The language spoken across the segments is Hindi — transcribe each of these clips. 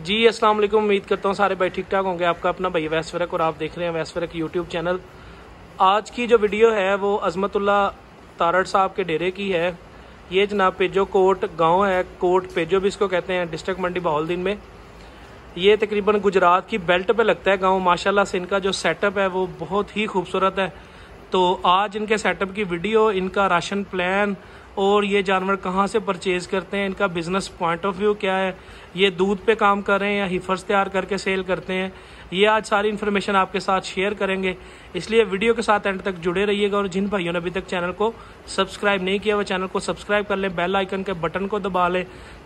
जी अस्सलाम वालेकुम। उम्मीद करता हूँ सारे भाई ठीक ठाक होंगे। आपका अपना भाई अवैस फ़रक और आप देख रहे हैं अवैस फ़रक यूट्यूब चैनल। आज की जो वीडियो है वो अजमतुल्ला तारड़ साहब के डेरे की है। ये जनाब पेजो कोट गांव है, कोट पेजो भी इसको कहते हैं, डिस्ट्रिक्ट मंडी बहाउलदीन में। ये तकरीबन गुजरात की बेल्ट पे लगता है गांव। माशाल्लाह से इनका जो सेटअप है वो बहुत ही खूबसूरत है। तो आज इनके सेटअप की वीडियो, इनका राशन प्लान और ये जानवर कहाँ से परचेज़ करते हैं, इनका बिज़नेस पॉइंट ऑफ व्यू क्या है, ये दूध पे काम कर रहे हैं या हिफर्स तैयार करके सेल करते हैं, ये आज सारी इन्फॉर्मेशन आपके साथ शेयर करेंगे। इसलिए वीडियो के साथ एंड तक जुड़े रहिएगा। और जिन भाइयों ने अभी तक चैनल को सब्सक्राइब नहीं किया वो चैनल को सब्सक्राइब कर लें, बेल आइकन के बटन को दबा लें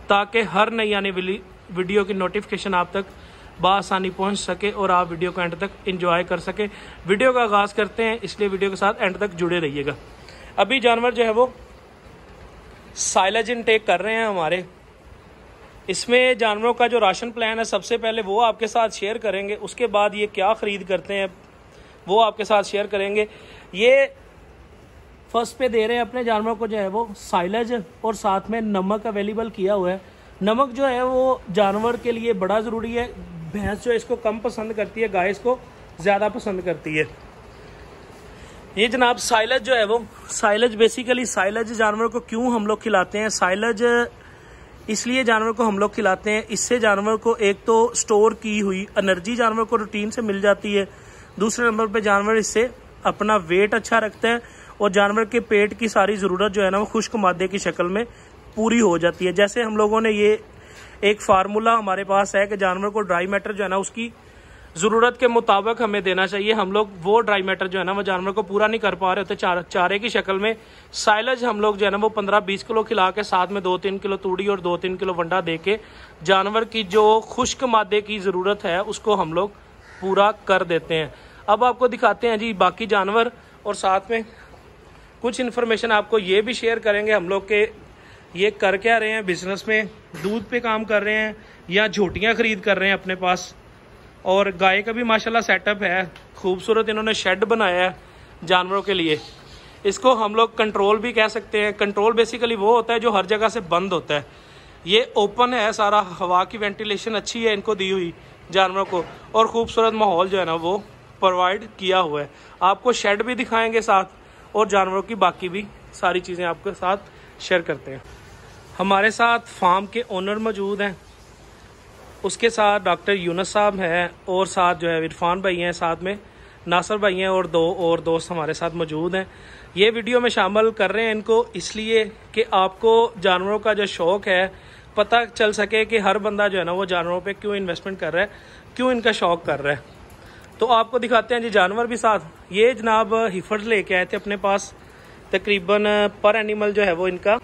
ताकि हर नई आने वाली वीडियो की नोटिफिकेशन आप तक बआसानी पहुंच सके और आप वीडियो को एंड तक एंजॉय कर सके। वीडियो का आगाज़ करते हैं, इसलिए वीडियो के साथ एंड तक जुड़े रहिएगा। अभी जानवर जो है वो साइलेज इनटेक कर रहे हैं हमारे। इसमें जानवरों का जो राशन प्लान है सबसे पहले वो आपके साथ शेयर करेंगे, उसके बाद ये क्या ख़रीद करते हैं वो आपके साथ शेयर करेंगे। ये फर्स्ट पे दे रहे हैं अपने जानवरों को जो है वो साइलेज और साथ में नमक अवेलेबल किया हुआ है। नमक जो है वो जानवर के लिए बड़ा ज़रूरी है। भैंस जो इसको कम पसंद करती है, गाय इसको ज़्यादा पसंद करती है। ये जनाब साइलेज जो है वो साइलेज बेसिकली साइलेज जानवर को क्यों हम लोग खिलाते हैं, साइलेज इसलिए जानवर को हम लोग खिलाते हैं, इससे जानवर को एक तो स्टोर की हुई एनर्जी जानवर को रूटीन से मिल जाती है। दूसरे नंबर पे जानवर इससे अपना वेट अच्छा रखता है और जानवर के पेट की सारी ज़रूरत जो है ना वो खुश्क मादे की शक्ल में पूरी हो जाती है। जैसे हम लोगों ने ये एक फार्मूला हमारे पास है कि जानवर को ड्राई मैटर जो है ना उसकी ज़रूरत के मुताबिक हमें देना चाहिए। हम लोग वो ड्राई मैटर जो है ना वो जानवर को पूरा नहीं कर पा रहे होते चारे की शक्ल में। साइलेज हम लोग जो है ना वो 15-20 किलो खिला के साथ में 2-3 किलो तूड़ी और 2-3 किलो वंडा दे के जानवर की जो खुश्क मादे की ज़रूरत है उसको हम लोग पूरा कर देते हैं। अब आपको दिखाते हैं जी बाकी जानवर और साथ में कुछ इन्फॉर्मेशन आपको ये भी शेयर करेंगे हम लोग के ये कर क्या रहे हैं, बिजनेस में दूध पे काम कर रहे हैं या झोटियाँ खरीद कर रहे हैं अपने पास। और गाय का भी माशाल्लाह सेटअप है, खूबसूरत इन्होंने शेड बनाया है जानवरों के लिए। इसको हम लोग कंट्रोल भी कह सकते हैं। कंट्रोल बेसिकली वो होता है जो हर जगह से बंद होता है। ये ओपन है सारा, हवा की वेंटिलेशन अच्छी है इनको दी हुई जानवरों को और खूबसूरत माहौल जो है ना वो प्रोवाइड किया हुआ है। आपको शेड भी दिखाएंगे साथ और जानवरों की बाकी भी सारी चीज़ें आपके साथ शेयर करते हैं। हमारे साथ फार्म के ओनर मौजूद हैं, उसके साथ डॉक्टर यूनुस साहब हैं और साथ जो है इरफान भाई हैं, साथ में नासर भाई हैं और दो और दोस्त हमारे साथ मौजूद हैं। ये वीडियो में शामिल कर रहे हैं इनको इसलिए कि आपको जानवरों का जो शौक़ है पता चल सके कि हर बंदा जो है ना वो जानवरों पे क्यों इन्वेस्टमेंट कर रहा है, क्यों इनका शौक़ कर रहा है। तो आपको दिखाते हैं जी जानवर भी साथ। ये जनाब हिफर्स लेके आए थे अपने पास, तकरीबन पर एनिमल जो है वो इनका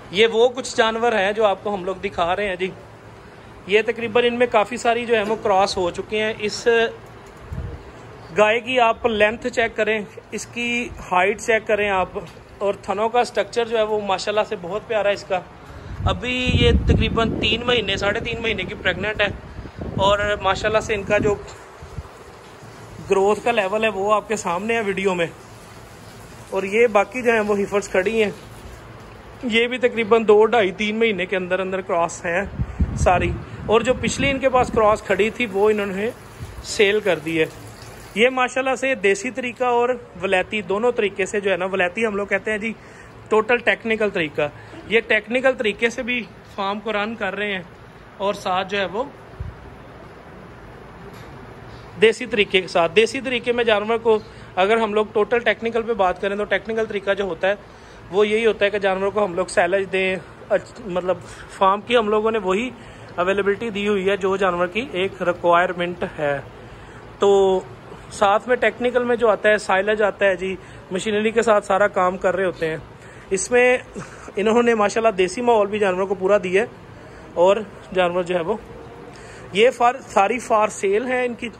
ये वो कुछ जानवर हैं जो आपको हम लोग दिखा रहे हैं जी। ये तकरीबन इनमें काफ़ी सारी जो है वो क्रॉस हो चुके हैं। इस गाय की आप लेंथ चेक करें, इसकी हाइट चेक करें आप, और थनों का स्ट्रक्चर जो है वो माशाल्लाह से बहुत प्यारा है इसका। अभी ये तकरीबन 3 महीने 3.5 महीने की प्रेग्नेंट है और माशाल्लाह से इनका जो ग्रोथ का लेवल है वो आपके सामने है वीडियो में। और ये बाकी जो है वो हिफर्स खड़ी हैं, ये भी तकरीबन 2-2.5-3 महीने के अंदर अंदर क्रॉस हैं सारी। और जो पिछली इनके पास क्रॉस खड़ी थी वो इन्होंने सेल कर दी है। ये माशाल्लाह से देसी तरीका और वलैती दोनों तरीके से जो है ना, वलैती हम लोग कहते हैं जी टोटल टेक्निकल तरीका, ये टेक्निकल तरीके से भी फार्म को रन कर रहे हैं और साथ जो है वो देसी तरीके के साथ। देसी तरीके में जानवर को अगर हम लोग टोटल टेक्निकल पे बात करें तो टेक्निकल तरीका जो होता है वो यही होता है कि जानवर को हम लोग सैलेज दें, मतलब फार्म की हम लोगों ने वही अवेलेबिलिटी दी हुई है जो जानवर की एक रिक्वायरमेंट है। तो साथ में टेक्निकल में जो आता है साइलेज आता है जी, मशीनरी के साथ सारा काम कर रहे होते हैं। इसमें इन्होंने माशाल्लाह देसी माहौल भी जानवरों को पूरा दिया है और जानवर जो है वो ये सारी फार सेल है इनकी।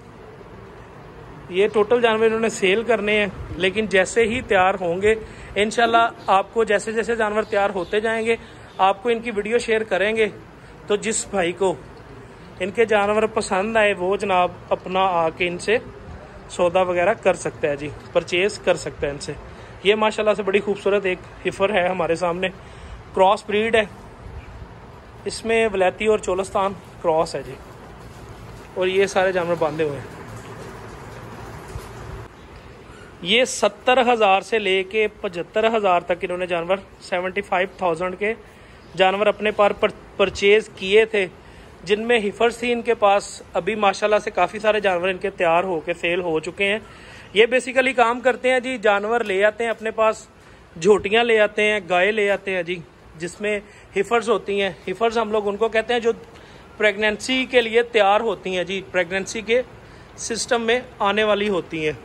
ये टोटल जानवर इन्होंने सेल करने हैं, लेकिन जैसे ही तैयार होंगे इंशाल्लाह आपको जैसे जैसे जानवर तैयार होते जाएंगे आपको इनकी वीडियो शेयर करेंगे। तो जिस भाई को इनके जानवर पसंद आए वो जनाब अपना आके इनसे सौदा वगैरह कर सकता है जी, परचेज कर सकता है इनसे। ये माशाल्लाह से बड़ी खूबसूरत एक हिफर है हमारे सामने, क्रॉस ब्रीड है, इसमें वलैती और चोलस्तान क्रॉस है जी। और ये सारे जानवर बांधे हुए हैं। ये 70,000 से लेके 75,000 तक इन्होंने जानवर 75,000 के जानवर अपने पार परचेज किए थे, जिनमें हिफर्स थी इनके पास। अभी माशाल्लाह से काफ़ी सारे जानवर इनके तैयार होके सेल हो चुके हैं। ये बेसिकली काम करते हैं जी, जानवर ले आते हैं अपने पास, झोटियाँ ले आते हैं, गाय ले आते हैं जी, जिसमें हिफर्स होती हैं। हिफर्स हम लोग उनको कहते हैं जो प्रेगनेंसी के लिए तैयार होती हैं जी, प्रेगनेंसी के सिस्टम में आने वाली होती हैं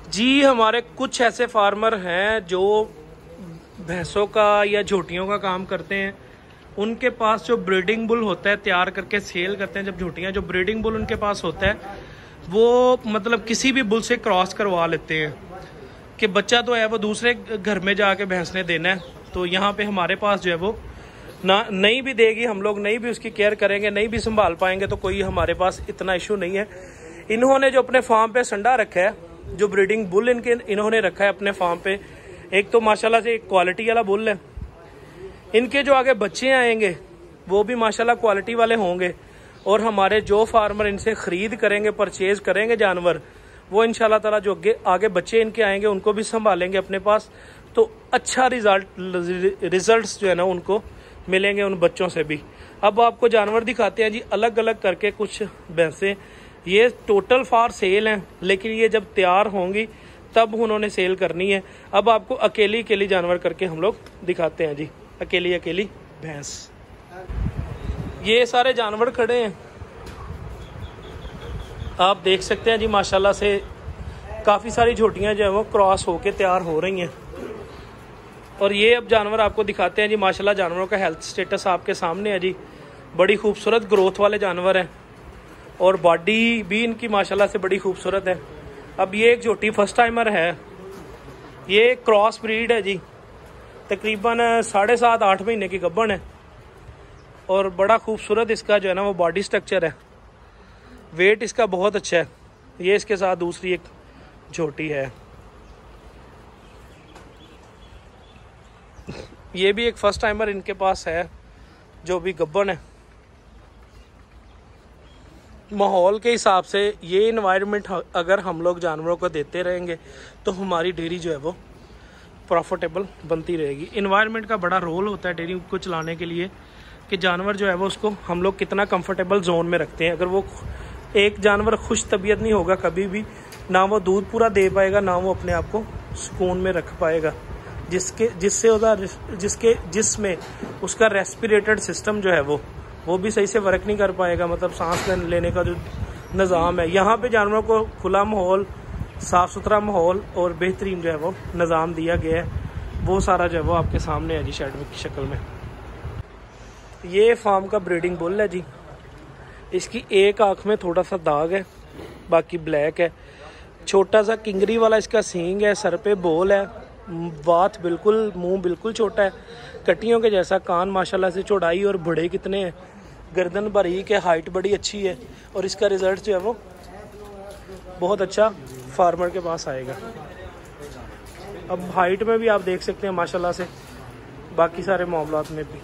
जी। हमारे कुछ ऐसे फार्मर हैं जो भैंसों का या झोटियों का काम करते हैं, उनके पास जो ब्रीडिंग बुल होता है तैयार करके सेल करते हैं। जब झोटियाँ, जो ब्रीडिंग बुल उनके पास होता है वो मतलब किसी भी बुल से क्रॉस करवा लेते हैं कि बच्चा तो है वो दूसरे घर में जाके भैंस ने देना है। तो यहाँ पे हमारे पास जो है वो ना नहीं भी देगी, हम लोग नहीं भी उसकी केयर करेंगे, नहीं भी संभाल पाएंगे, तो कोई हमारे पास इतना इशू नहीं है। इन्होंने जो अपने फार्म पे संडा रखा है, जो ब्रीडिंग बुल इन्होंने रखा है अपने फार्म पे, एक तो माशाल्लाह से क्वालिटी वाला बुल है। इनके जो आगे बच्चे आएंगे वो भी माशाल्लाह क्वालिटी वाले होंगे। और हमारे जो फार्मर इनसे खरीद करेंगे, परचेज करेंगे जानवर, वो इंशाल्लाह ताला जो आगे बच्चे इनके आएंगे उनको भी संभालेंगे अपने पास, तो अच्छा रिजल्ट्स जो है ना उनको मिलेंगे उन बच्चों से भी। अब आपको जानवर दिखाते हैं जी अलग अलग करके कुछ भैंसें। ये टोटल फॉर सेल हैं, लेकिन ये जब तैयार होंगी तब उन्होंने सेल करनी है। अब आपको अकेली अकेली जानवर करके हम लोग दिखाते हैं जी, अकेली अकेली भैंस। ये सारे जानवर खड़े हैं, आप देख सकते हैं जी। माशाल्लाह से काफ़ी सारी झोटियाँ जो है वो क्रॉस होके तैयार हो रही हैं। और ये अब जानवर आपको दिखाते हैं जी। माशाल्लाह जानवरों का हेल्थ स्टेटस आपके सामने है जी, बड़ी खूबसूरत ग्रोथ वाले जानवर हैं और बॉडी भी इनकी माशाल्लाह से बड़ी खूबसूरत है। अब ये एक झोटी फर्स्ट टाइमर है, ये क्रॉस ब्रीड है जी, तकरीबन 7.5-8 महीने की गब्बन है और बड़ा खूबसूरत इसका जो है ना वो बॉडी स्ट्रक्चर है। वेट इसका बहुत अच्छा है। ये इसके साथ दूसरी एक झोटी है, ये भी एक फर्स्ट टाइमर इनके पास है जो भी गब्बन है। माहौल के हिसाब से ये इन्वायरमेंट अगर हम लोग जानवरों को देते रहेंगे तो हमारी डेयरी जो है वो प्रॉफिटेबल बनती रहेगी। इन्वायरमेंट का बड़ा रोल होता है डेयरी को चलाने के लिए, कि जानवर जो है वो उसको हम लोग कितना कंफर्टेबल जोन में रखते हैं। अगर वो एक जानवर खुश तबीयत नहीं होगा कभी भी, ना वो दूध पूरा दे पाएगा, ना वो अपने आप को सुकून में रख पाएगा, जिसमें उसका रेस्पिरेटेड सिस्टम जो है वो भी सही से वर्क नहीं कर पाएगा। मतलब सांस लेने का जो निज़ाम है, यहाँ पे जानवरों को खुला माहौल, साफ़ सुथरा माहौल और बेहतरीन जो है वो निज़ाम दिया गया है। वो सारा जो है वो आपके सामने है जी शेड की शक्ल में। ये फार्म का ब्रीडिंग बुल है जी, इसकी एक आँख में थोड़ा सा दाग है, बाकी ब्लैक है। छोटा सा किंगरी वाला इसका सींग है, सर पे बोल है, बात बिल्कुल, मुंह बिल्कुल छोटा है, कटियों के जैसा कान, माशाल्लाह से चौड़ाई और बड़े कितने हैं, गर्दन बारीक है, हाइट बड़ी अच्छी है और इसका रिजल्ट जो है वो बहुत अच्छा फार्मर के पास आएगा। अब हाइट में भी आप देख सकते हैं माशाल्लाह से, बाकी सारे मामलात में भी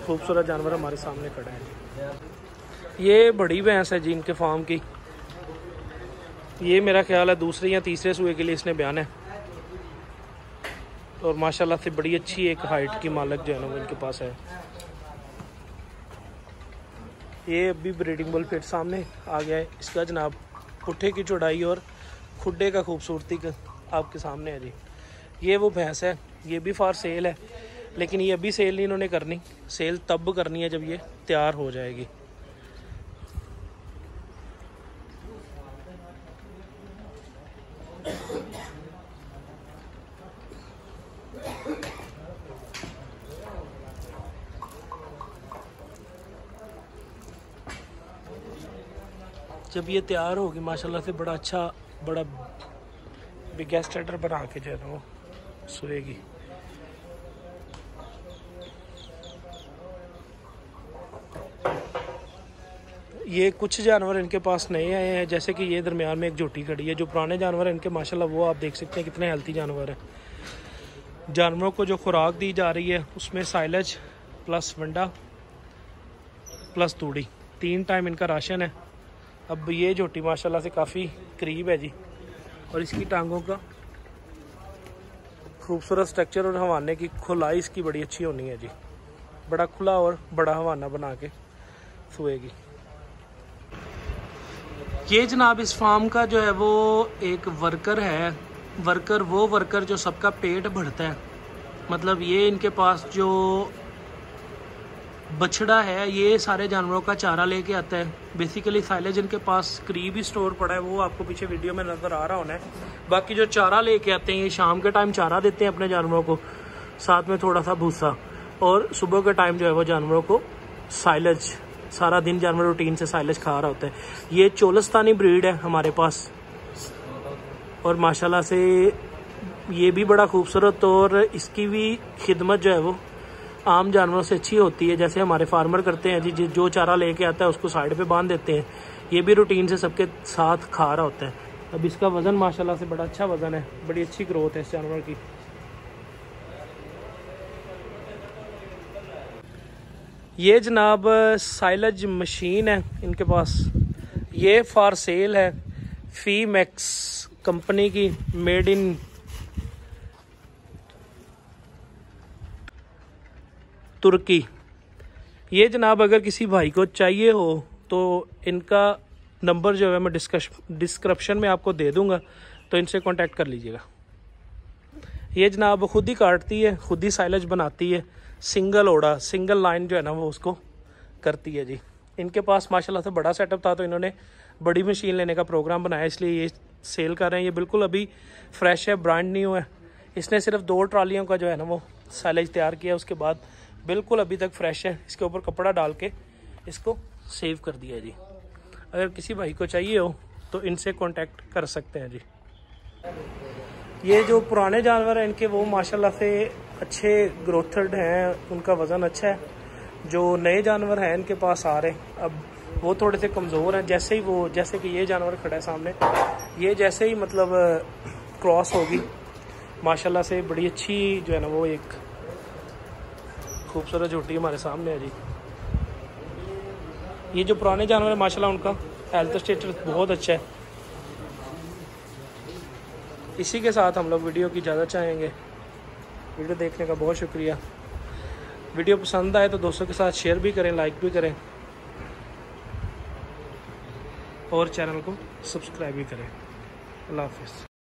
खूबसूरत जानवर हमारे सामने खड़ा है। ये बड़ी भैंस है जी इनके फार्म की, ये मेरा ख्याल है दूसरे या तीसरे सूए के लिए इसने बयान है और माशाल्लाह से बड़ी अच्छी एक हाइट की मालक जो है ना वो इनके पास है। ये अभी ब्रीडिंग बुल फिर सामने आ गया है। इसका जनाब पुट्ठे की चौड़ाई और खुड्डे का खूबसूरती का आपके सामने है जी। ये वो भैंस है, ये भी फॉर सेल है, लेकिन ये अभी सेल नहीं इन्होंने करनी, सेल तब करनी है जब ये तैयार हो जाएगी। जब ये तैयार होगी माशाल्लाह से बड़ा अच्छा बड़ा बिगेस्ट स्टेटर बना के जो है ना वो सोएगी। ये कुछ जानवर इनके पास नए आए हैं, जैसे कि ये दरमियान में एक झोटी खड़ी है। जो पुराने जानवर हैं इनके माशाल्लाह वो आप देख सकते हैं कितने हेल्थी जानवर हैं। जानवरों को जो खुराक दी जा रही है उसमें साइलेज प्लस वंडा प्लस तूड़ी 3 टाइम इनका राशन है। अब ये झोटी माशाल्लाह से काफ़ी करीब है जी, और इसकी टांगों का खूबसूरत स्ट्रक्चर और हवाने की खुलाई इसकी बड़ी अच्छी होनी है जी। बड़ा खुला और बड़ा हवाना बना के सोएगी। ये जनाब इस फार्म का जो है वो एक वर्कर है। वो वर्कर जो सबका पेट भरता है। मतलब ये इनके पास जो बछड़ा है ये सारे जानवरों का चारा लेके आता है। बेसिकली साइलेज इनके पास करीब ही स्टोर पड़ा है, वो आपको पीछे वीडियो में नज़र आ रहा होना है। बाकी जो चारा लेके आते हैं ये शाम के टाइम चारा देते हैं अपने जानवरों को, साथ में थोड़ा सा भूसा, और सुबह के टाइम जो है वो जानवरों को साइलेज, सारा दिन जानवर रूटीन से साइलेज खा रहा होता है। ये चोलस्तानी ब्रीड है हमारे पास, और माशाल्लाह से ये भी बड़ा खूबसूरत, और इसकी भी खिदमत जो है वो आम जानवरों से अच्छी होती है। जैसे हमारे फार्मर करते हैं जी, जो चारा लेके आता है उसको साइड पे बांध देते हैं। ये भी रूटीन से सबके साथ खा रहा होता है। अब इसका वज़न माशाल्लाह से बड़ा अच्छा वज़न है, बड़ी अच्छी ग्रोथ है इस जानवर की। ये जनाब साइलेज मशीन है इनके पास, ये फॉर सेल है। फी मैक्स कंपनी की, मेड इन तुर्की। ये जनाब अगर किसी भाई को चाहिए हो तो इनका नंबर जो है मैं डिस्क्रिप्शन में आपको दे दूंगा, तो इनसे कांटेक्ट कर लीजिएगा। ये जनाब खुद ही काटती है, खुद ही साइलेज बनाती है। सिंगल ओड़ा, सिंगल लाइन जो है ना वो उसको करती है जी। इनके पास माशाल्लाह से बड़ा सेटअप था, तो इन्होंने बड़ी मशीन लेने का प्रोग्राम बनाया, इसलिए ये सेल कर रहे हैं। ये बिल्कुल अभी फ्रेश है, ब्रांड न्यू है। इसने सिर्फ 2 ट्रालियों का जो है ना वो साइलेज तैयार किया, उसके बाद बिल्कुल अभी तक फ्रेश है। इसके ऊपर कपड़ा डाल के इसको सेव कर दिया जी। अगर किसी भाई को चाहिए हो तो इनसे कांटेक्ट कर सकते हैं जी। ये जो पुराने जानवर हैं इनके वो माशाल्लाह से अच्छे ग्रोथड हैं, उनका वज़न अच्छा है। जो नए जानवर हैं इनके पास आ रहे हैं, अब वो थोड़े से कमज़ोर हैं। जैसे कि ये जानवर खड़ा है सामने, ये जैसे ही मतलब क्रॉस होगी माशाल्लाह से बड़ी अच्छी जो है ना वो एक खूबसूरत झोटी हमारे सामने है जी। ये जो पुराने जानवर है माशाल्लाह उनका हेल्थ स्टेटस बहुत अच्छा है। इसी के साथ हम लोग वीडियो की इजाज़त चाहेंगे। वीडियो देखने का बहुत शुक्रिया। वीडियो पसंद आए तो दोस्तों के साथ शेयर भी करें, लाइक भी करें, और चैनल को सब्सक्राइब भी करें। अल्लाह हाफिज़।